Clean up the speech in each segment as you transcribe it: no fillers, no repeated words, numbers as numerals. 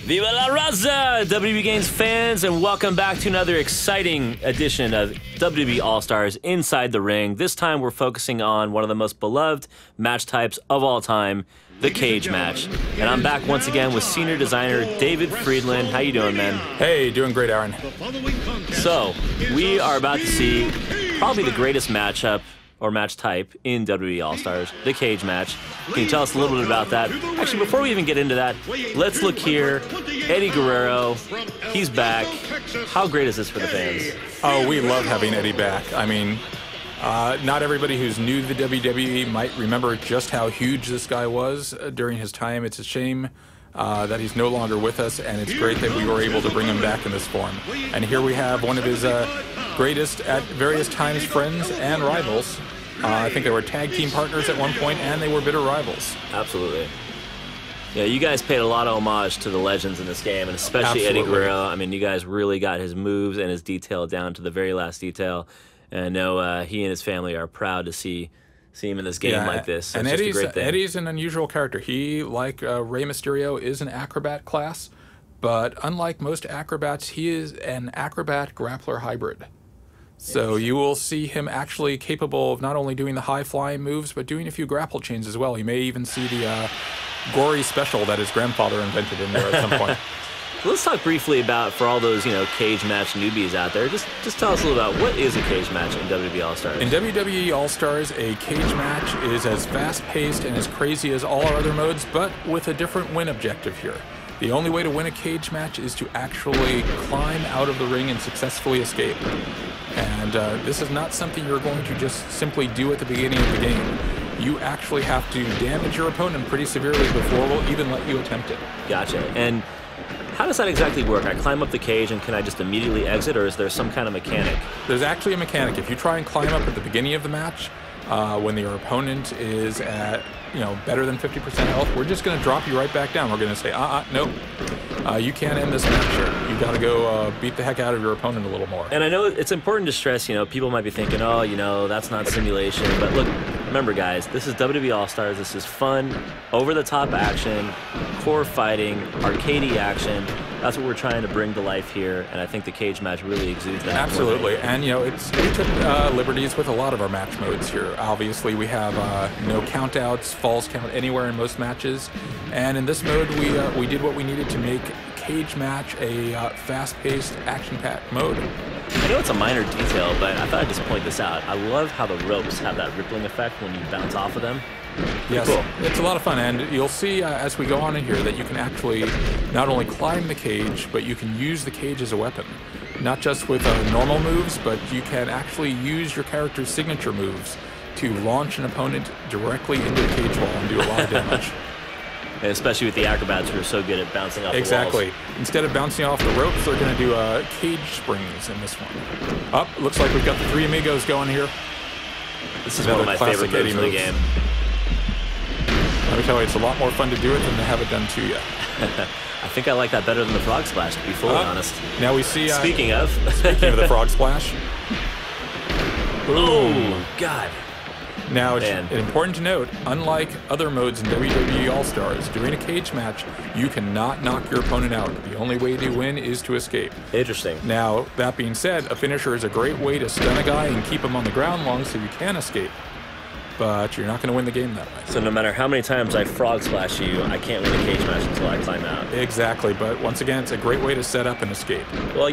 Viva la Raza, WWE Games fans, and welcome back to another exciting edition of WWE All Stars Inside the Ring. This time we're focusing on one of the most beloved match types of all time, the cage match. And I'm back once again with senior designer David Friedland. How you doing, man? Hey, doing great, Aaron. So, we are about to see probably the greatest matchup or match type in WWE All Stars, the cage match. Can you tell us a little bit about that? Actually, before we even get into that, let's look here. Eddie Guerrero, he's back. How great is this for the fans? Oh, we love having Eddie back. I mean, not everybody who's new to the WWE might remember just how huge this guy was during his time. It's a shame that he's no longer with us, and it's great that we were able to bring him back in this form. And here we have one of his greatest, at various times, friends and rivals. I think they were tag team partners at one point, and they were bitter rivals. Absolutely. Yeah, you guys paid a lot of homage to the legends in this game, and especially Eddie Guerrero. I mean, you guys really got his moves and his detail down to the very last detail. And I know he and his family are proud to see him in this game like this. So and it's just a great thing. Eddie's an unusual character. He, like Rey Mysterio, is an acrobat class, but unlike most acrobats, he is an acrobat grappler hybrid. So you will see him actually capable of not only doing the high-flying moves, but doing a few grapple chains as well. You may even see the gory special that his grandfather invented in there at some point. Let's talk briefly about, for all those cage match newbies out there, just tell us a little about what is a cage match in WWE All Stars. In WWE All Stars, a cage match is as fast-paced and as crazy as all our other modes, but with a different win objective here. The only way to win a cage match is to actually climb out of the ring and successfully escape. And this is not something you're going to just simply do at the beginning of the game. You actually have to damage your opponent pretty severely before we'll even let you attempt it. Gotcha. And how does that exactly work? I climb up the cage and can I just immediately exit, or is there some kind of mechanic? There's actually a mechanic. If you try and climb up at the beginning of the match, when your opponent is at better than 50% health, we're just going to drop you right back down. We're going to say, nope, you can't end this match here. You got to go beat the heck out of your opponent a little more. And I know it's important to stress, people might be thinking, that's not simulation. But look, remember, guys, this is WWE All Stars. This is fun, over-the-top action, core fighting, arcadey action. That's what we're trying to bring to life here, and I think the cage match really exudes that. Absolutely, and we took liberties with a lot of our match modes here. Obviously, we have no countouts, falls count anywhere in most matches, and in this mode, we did what we needed to make cage match a fast-paced, action-packed mode. I know it's a minor detail, but I thought I'd just point this out. I love how the ropes have that rippling effect when you bounce off of them. Yes, cool. It's a lot of fun, and you'll see as we go on in here that you can actually not only climb the cage, but you can use the cage as a weapon. Not just with normal moves, but you can actually use your character's signature moves to launch an opponent directly into the cage wall and do a lot of damage. And especially with the acrobats who are so good at bouncing off the walls. Exactly. Instead of bouncing off the ropes, they're going to do cage springs in this one. Looks like we've got the three amigos going here. This is one of my favorite moves in the game. Let me tell you, it's a lot more fun to do it than to have it done to you. I think I like that better than the frog splash, to be fully honest. Now we see... Speaking of the frog splash. Oh, God. Now, it's important to note, unlike other modes in WWE All Stars, during a cage match, you cannot knock your opponent out. The only way to win is to escape. Interesting. Now, that being said, a finisher is a great way to stun a guy and keep him on the ground long so you can escape. But you're not going to win the game that way. So no matter how many times I frog splash you, I can't win a cage match until I climb out. Exactly, but once again, it's a great way to set up and escape. Well,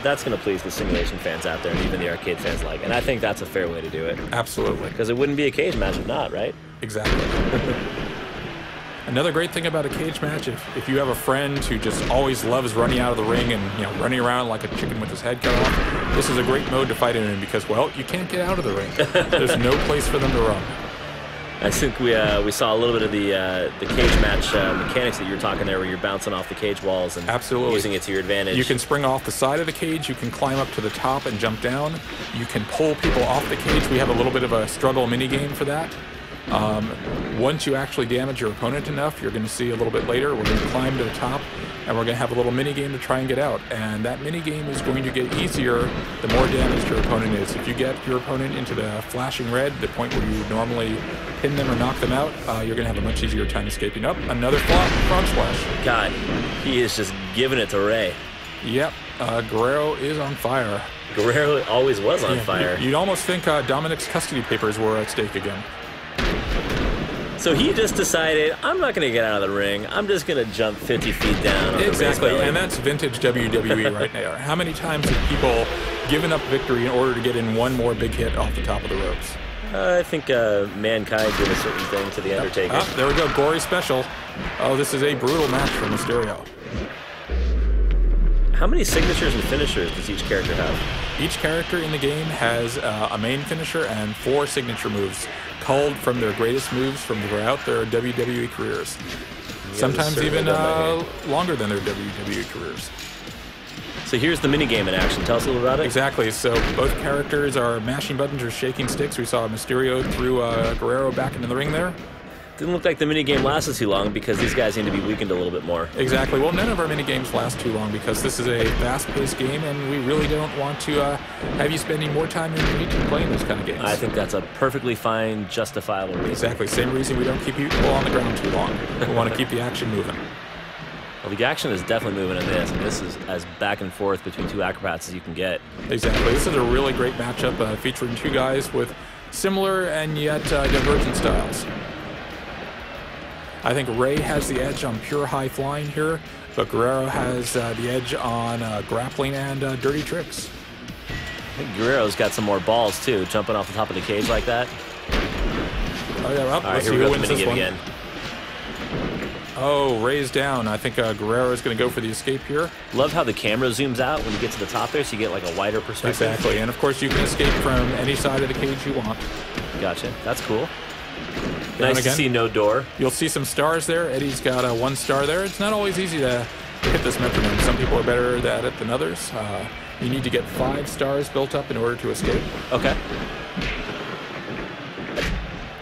that's going to please the simulation fans out there and even the arcade fans alike. And I think that's a fair way to do it. Absolutely. Because it wouldn't be a cage match if not, right? Exactly. Another great thing about a cage match, if you have a friend who just always loves running out of the ring and running around like a chicken with his head cut off, this is a great mode to fight in because, well, you can't get out of the ring. There's no place for them to run. I think we saw a little bit of the cage match mechanics that you were talking there, where you're bouncing off the cage walls and using it to your advantage. You can spring off the side of the cage. You can climb up to the top and jump down. You can pull people off the cage. We have a little bit of a struggle mini game for that. Once you actually damage your opponent enough, you're going to see a little bit later, we're going to climb to the top, and we're going to have a little mini game to try and get out. And that mini game is going to get easier the more damaged your opponent is. If you get your opponent into the flashing red, the point where you normally pin them or knock them out, you're going to have a much easier time escaping up. Another frog splash. God, he is just giving it to Ray. Yep, Guerrero is on fire. Guerrero always was on fire. You'd almost think Dominic's custody papers were at stake again. So he just decided, I'm not going to get out of the ring. I'm just going to jump 50 feet down. Exactly, and that's vintage WWE right there. How many times have people given up victory in order to get in one more big hit off the top of the ropes? I think Mankind did a certain thing to The Undertaker. There we go, gory special. Oh, this is a brutal match for Mysterio. How many signatures and finishers does each character have? Each character in the game has a main finisher and 4 signature moves, culled from their greatest moves from throughout their WWE careers. Sometimes even longer than their WWE careers. So here's the minigame in action. Tell us a little about it. Exactly. So both characters are mashing buttons or shaking sticks. We saw Mysterio threw Guerrero back into the ring there. Didn't look like the minigame lasted too long because these guys need to be weakened a little bit more. Exactly. Well, none of our minigames last too long because this is a fast-paced game, and we really don't want to have you spending more time than you need to playing those kind of games. I think that's a perfectly fine, justifiable reason. Exactly. Same reason we don't keep people on the ground too long. We want to keep the action moving. Well, the action is definitely moving in this, and this is as back and forth between 2 acrobats as you can get. Exactly. This is a really great matchup featuring 2 guys with similar and yet divergent styles. I think Ray has the edge on pure high flying here, but Guerrero has the edge on grappling and dirty tricks. I think Guerrero's got some more balls too, jumping off the top of the cage like that. Oh yeah, well, all right, here we go with the minigame again. Oh, Ray's down. I think Guerrero is going to go for the escape here. Love how the camera zooms out when you get to the top there, so you get like a wider perspective. Exactly, and of course you can escape from any side of the cage you want. Gotcha. That's cool. Nice to see no door. You'll see some stars there. Eddie's got 1 star there. It's not always easy to hit this metronome. Some people are better at it than others. You need to get 5 stars built up in order to escape. Okay.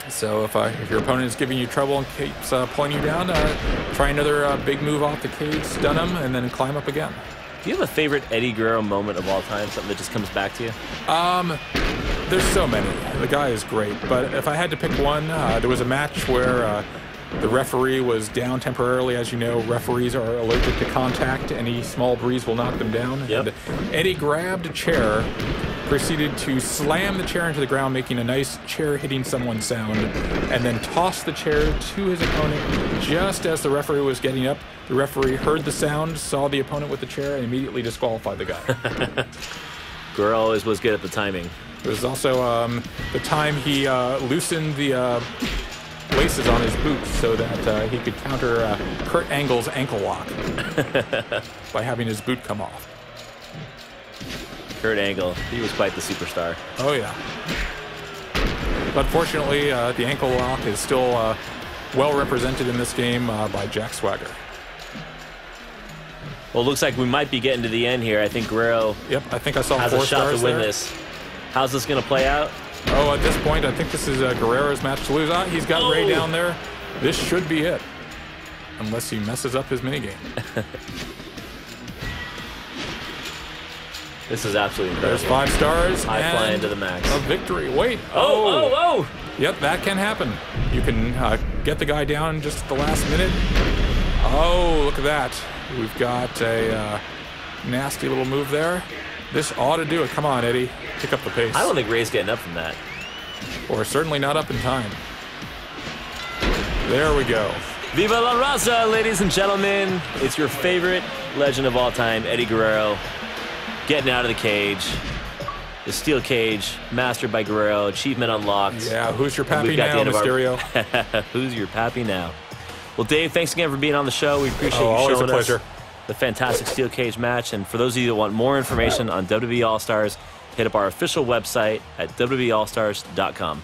So if your opponent is giving you trouble and keeps pulling you down, try another big move off the cage, stun him, and then climb up again. Do you have a favorite Eddie Guerrero moment of all time? Something that just comes back to you? There's so many. The guy is great. But if I had to pick one, there was a match where the referee was down temporarily. As you know, referees are allergic to contact. Any small breeze will knock them down. Yep. And Eddie grabbed a chair, proceeded to slam the chair into the ground, making a nice chair hitting someone sound, and then tossed the chair to his opponent just as the referee was getting up. The referee heard the sound, saw the opponent with the chair, and immediately disqualified the guy. Guerrero always was good at the timing. There was also the time he loosened the laces on his boots so that he could counter Kurt Angle's ankle lock by having his boot come off. Kurt Angle, he was quite the superstar. Oh, yeah. But fortunately, the ankle lock is still well represented in this game by Jack Swagger. Well, it looks like we might be getting to the end here. I think Guerrero I think I saw has 4 a shot stars to win there. this. How's this going to play out? Oh, at this point, I think this is Guerrero's match to lose. He's got Ray down there. This should be it. Unless he messes up his minigame. This is absolutely incredible. There's 5 stars. High fly into the max. A victory. Wait. Oh. Yep, that can happen. You can get the guy down just at the last minute. Oh, look at that. We've got a nasty little move there. This ought to do it. Come on, Eddie. Pick up the pace. I don't think Ray's getting up from that. Or certainly not up in time. There we go. Viva la raza, ladies and gentlemen. It's your favorite legend of all time, Eddie Guerrero, getting out of the cage. The steel cage, mastered by Guerrero, achievement unlocked. Yeah, who's your pappy now, Mysterio? Who's your pappy now? Well, Dave, thanks again for being on the show. We appreciate you always showing a pleasure. us the fantastic steel cage match. And for those of you that want more information on WWE All Stars, hit up our official website at WWEAllstars.com.